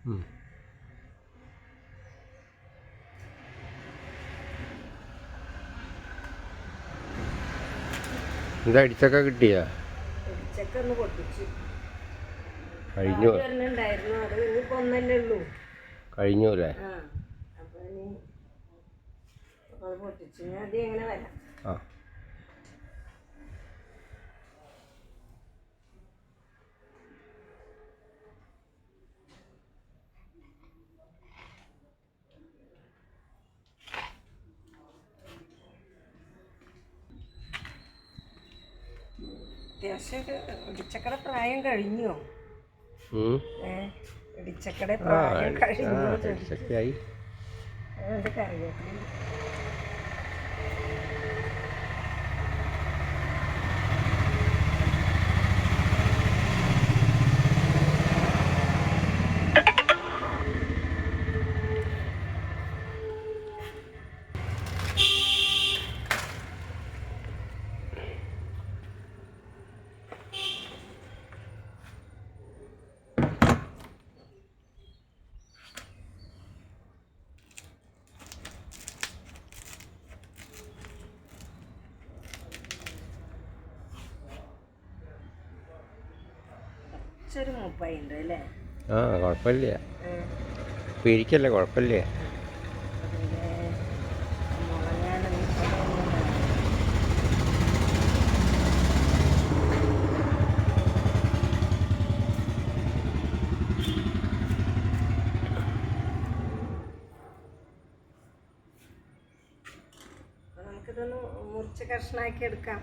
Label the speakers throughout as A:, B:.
A: എന്താ ഇടിച്ചക്ക കിട്ടിയ
B: ഇടിച്ചക്കൊന്ന് പൊട്ടിച്ചു
A: കഴിഞ്ഞു
B: ഉണ്ടായിരുന്നു. അത് ഇനിയിപ്പോ ഒന്നല്ലേ ഉള്ളൂ.
A: കഴിഞ്ഞു അല്ലേ?
B: അപ്പൊ ഇനി അത് പൊട്ടിച്ചു. ഞാൻ അത് എങ്ങനെ വരാം. അത്യാവശ്യം ഇടിച്ചക്കട പ്രായം കഴിഞ്ഞോ? ഇടിച്ചക്കട പ്രായം കഴിഞ്ഞോ? അതുകൊണ്ട് കറിവേപ്പില ഒരു മുപ്പതുണ്ട് അല്ലേ?
A: കുഴപ്പമില്ല, പിരിക്കല്ലേ, കുഴപ്പമില്ല.
B: നമുക്കിതൊന്ന് മുറിച്ച് കഷ്ണാക്കി എടുക്കാം.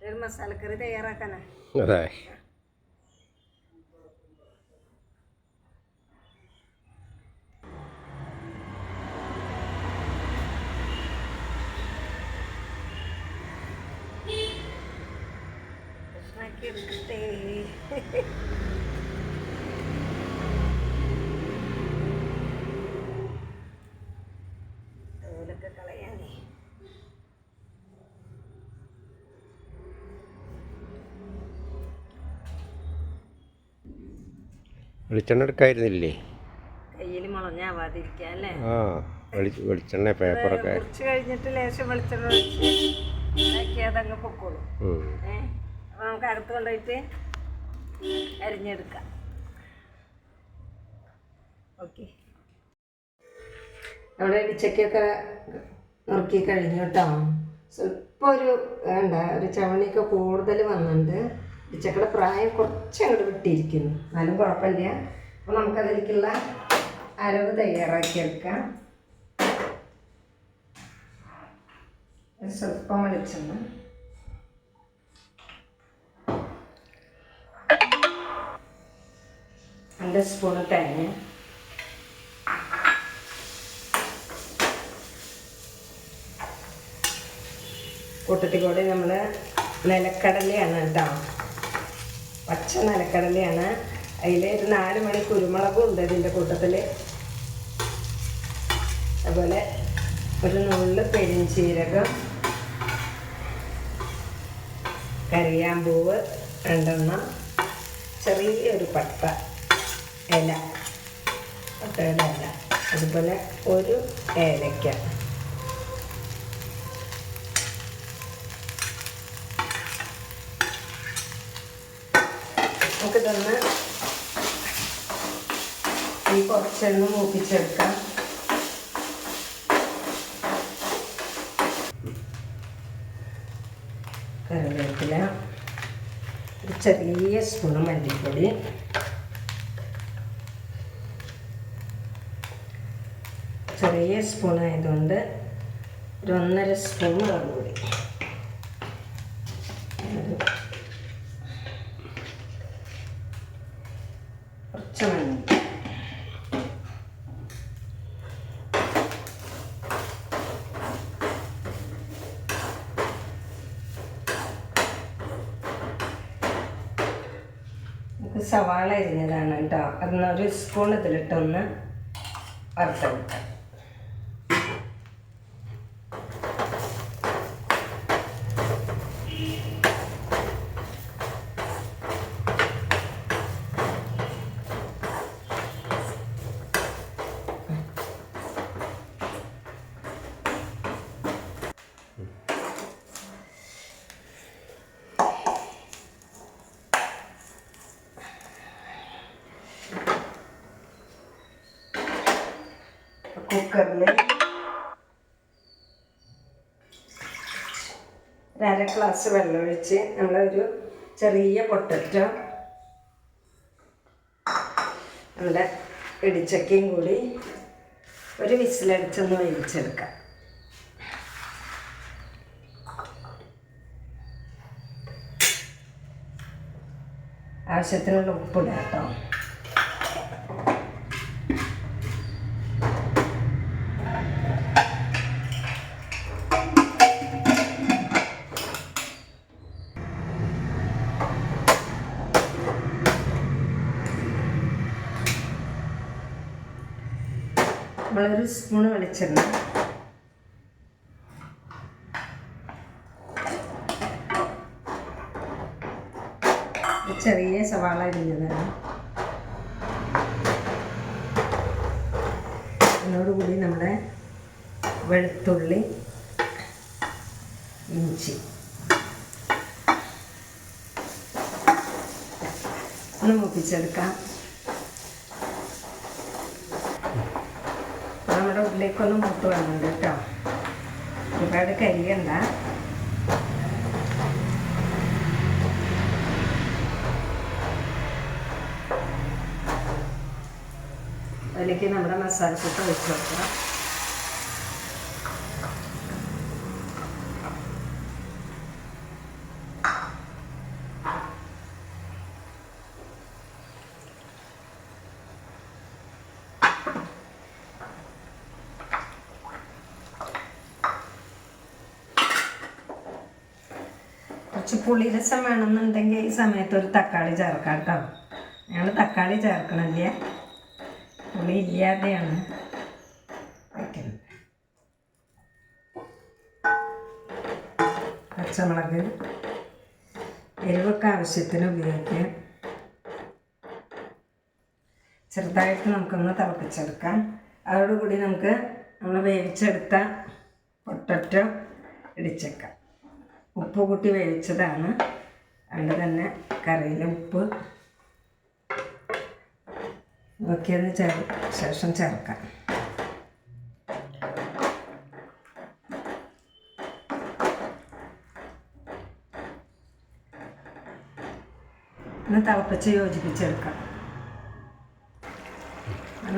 B: ഒരു മസാലക്കറി തയ്യാറാക്കാനാ.
A: അതെ.
B: എടുക്കട്ടെ. തോലൊക്കെ കളയാനേ.
A: വെളിച്ചെണ്ണ എടുക്കായിരുന്നില്ലേ?
B: കയ്യിൽ മുളഞ്ഞാവാതിരിക്കാൻ അല്ലേ?
A: വെളിച്ചെണ്ണ പേപ്പറൊക്കെ
B: കുറച്ച് കഴിഞ്ഞിട്ട് ലേശം വെളിച്ചെണ്ണ ഒഴിച്ച് അതങ്ങ് പൊക്കോളും. അപ്പോൾ നമുക്ക് അടുത്ത് കൊണ്ടുപോയിട്ട് അരിഞ്ഞെടുക്കാം. ഓക്കെ, നമ്മുടെ ഇടിച്ചക്കൊക്കെ നുറുക്കി കഴിഞ്ഞു കേട്ടോ. സ്വല്പം ഒരു ചവണിയൊക്കെ കൂടുതൽ വന്നിട്ടുണ്ട്. ഇടിച്ചക്കയുടെ പ്രായം കുറച്ച് അങ്ങോട്ട് വിട്ടിരിക്കുന്നു, എന്നാലും കുഴപ്പമില്ല. അപ്പോൾ നമുക്കതിലേക്കുള്ള അരവ് തയ്യാറാക്കിയെടുക്കാം. സ്വല്പം വെളിച്ചെണ്ണ, രണ്ട് സ്പൂണ് തേങ്ങ, കൂട്ടത്തിൽ കൂടി നമ്മൾ നിലക്കടലയാണ് കേട്ടോ, പച്ച നിലക്കടലയാണ്. അതിൽ ഒരു 4 മണി കുരുമുളകും ഉണ്ട് ഇതിൻ്റെ കൂട്ടത്തിൽ. അതുപോലെ ഒരു നുള്ള് പെരിഞ്ചീരകം, കരിയാമ്പൂവ് 2 എണ്ണം, ചെറിയൊരു പട്ടയുടെ ഇല, അതുപോലെ ഒരു ഏലക്ക. നമുക്കിതൊന്ന് കുറച്ചൊന്ന് മൂപ്പിച്ചെടുക്കാം. കറിവേപ്പില, ഒരു ചെറിയ സ്പൂണ് മല്ലിപ്പൊടി, ചെറിയ സ്പൂണായതുകൊണ്ട് ഒരു 1.5 സ്പൂൺ മുളക് പൊടി, കുറച്ച് മഞ്ഞൾ, സവാള അരിഞ്ഞതാണ് കേട്ടോ. അതൊന്നൊരു സ്പൂൺ ഇതിലിട്ടൊന്ന് വറുത്തെടുക്കാം. കുക്കറിൽ 1/2 ഗ്ലാസ് വെള്ളമൊഴിച്ച് നമ്മളൊരു ചെറിയ പൊട്ടറ്റോ നമ്മുടെ ഇടിച്ചക്കയും കൂടി ഒരു വിസിലടിച്ചൊന്ന് വേവിച്ചെടുക്കാം. ആവശ്യത്തിനുള്ള ഉപ്പിടുക കേട്ടോ. നമ്മളൊരു സ്പൂണ് വെളിച്ചെണ്ണ, ചെറിയ സവാള അരിഞ്ഞതാണ്, അതിനോടുകൂടി നമ്മുടെ വെളുത്തുള്ളി, ഇഞ്ചി ഒന്ന് മൂപ്പിച്ചെടുക്കാം. നമ്മുടെ ഉള്ളിലേക്കൊന്ന് മൂത്ത് വന്നിട്ടുണ്ട് കേട്ടോ. ഒരുപാട് കരിയണ്ട. അതിലേക്ക് നമ്മുടെ മസാലക്കൂട്ട് ഒഴിച്ച് വെക്കുക. കുറച്ച് പുളിരസം വേണമെന്നുണ്ടെങ്കിൽ ഈ സമയത്ത് ഒരു തക്കാളി ചേർക്കാം കേട്ടോ. ഞങ്ങൾ തക്കാളി ചേർക്കണില്ല, പുളി ഇല്ലാതെയാണ് വയ്ക്കുന്നത്. പച്ചമുളക് എരിവൊക്കെ ആവശ്യത്തിന് ഉപയോഗിക്കാം. ചെറുതായിട്ട് നമുക്കൊന്ന് തിളപ്പിച്ചെടുക്കാം. അതോടുകൂടി നമുക്ക് നമ്മൾ വേവിച്ചെടുത്ത പൊട്ടറ്റോ ഇടിച്ചേക്കാം. ഉപ്പ് കൂട്ടി വേവിച്ചതാണ്, അതുകൊണ്ട് തന്നെ കറിയിലെ ഉപ്പ് നോക്കിയതിന് ശേഷം ചേർക്കാം. ഒന്ന് തിളപ്പിച്ച് യോജിപ്പിച്ചെടുക്കാം.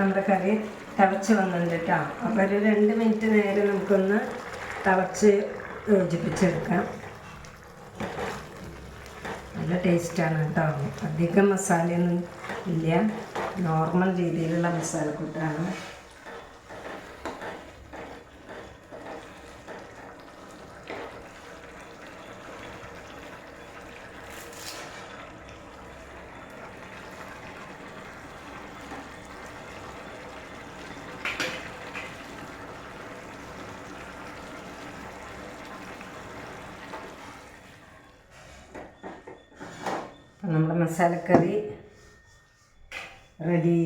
B: നമ്മുടെ കറി തിളച്ച് വന്നിട്ടുണ്ട് കേട്ടോ. അപ്പോൾ ഒരു 2 മിനിറ്റ് നേരം നമുക്കൊന്ന് തിളച്ച് യോജിപ്പിച്ചെടുക്കാം. നല്ല ടേസ്റ്റാണ് കേട്ടോ. അധികം മസാലയൊന്നും ഇല്ല, നോർമൽ രീതിയിലുള്ള മസാലക്കൂട്ടാണ്. നമ്മുടെ മസാലക്കറി റെഡി.